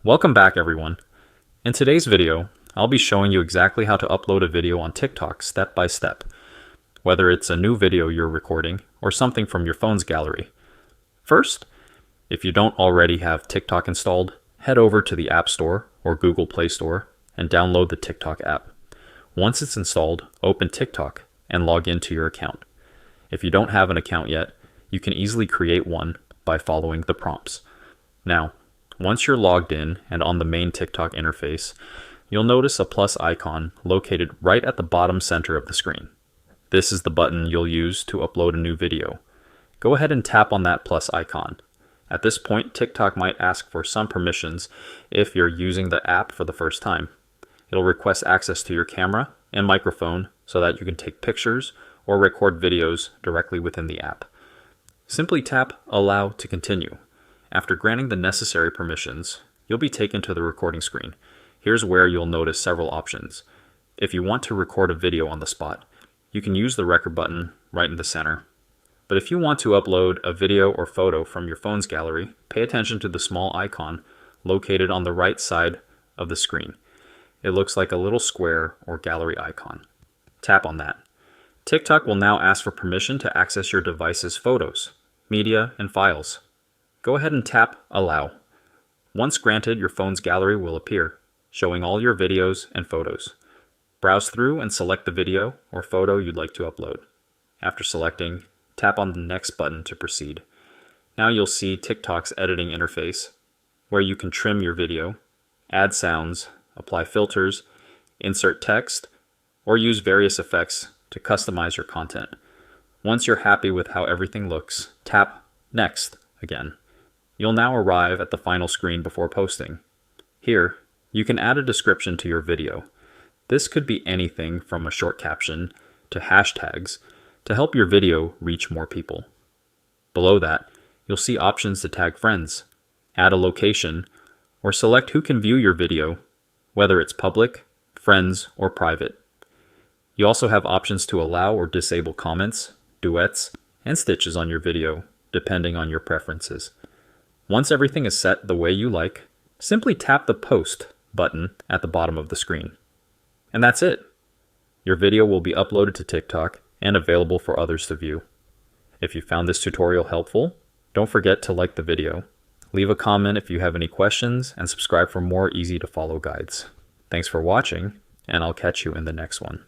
Welcome back, everyone. In today's video, I'll be showing you exactly how to upload a video on TikTok step by step, whether it's a new video you're recording or something from your phone's gallery. First, if you don't already have TikTok installed, head over to the App Store or Google Play Store and download the TikTok app. Once it's installed, open TikTok and log into your account. If you don't have an account yet, you can easily create one by following the prompts. Now, once you're logged in and on the main TikTok interface, you'll notice a plus icon located right at the bottom center of the screen. This is the button you'll use to upload a new video. Go ahead and tap on that plus icon. At this point, TikTok might ask for some permissions if you're using the app for the first time. It'll request access to your camera and microphone so that you can take pictures or record videos directly within the app. Simply tap Allow to continue. After granting the necessary permissions, you'll be taken to the recording screen. Here's where you'll notice several options. If you want to record a video on the spot, you can use the record button right in the center. But if you want to upload a video or photo from your phone's gallery, pay attention to the small icon located on the right side of the screen. It looks like a little square or gallery icon. Tap on that. TikTok will now ask for permission to access your device's photos, media, and files. Go ahead and tap Allow. Once granted, your phone's gallery will appear, showing all your videos and photos. Browse through and select the video or photo you'd like to upload. After selecting, tap on the Next button to proceed. Now you'll see TikTok's editing interface, where you can trim your video, add sounds, apply filters, insert text, or use various effects to customize your content. Once you're happy with how everything looks, tap Next again. You'll now arrive at the final screen before posting. Here, you can add a description to your video. This could be anything from a short caption to hashtags to help your video reach more people. Below that, you'll see options to tag friends, add a location, or select who can view your video, whether it's public, friends, or private. You also have options to allow or disable comments, duets, and stitches on your video, depending on your preferences. Once everything is set the way you like, simply tap the Post button at the bottom of the screen. And that's it. Your video will be uploaded to TikTok and available for others to view. If you found this tutorial helpful, don't forget to like the video, leave a comment if you have any questions, and subscribe for more easy to follow guides. Thanks for watching, and I'll catch you in the next one.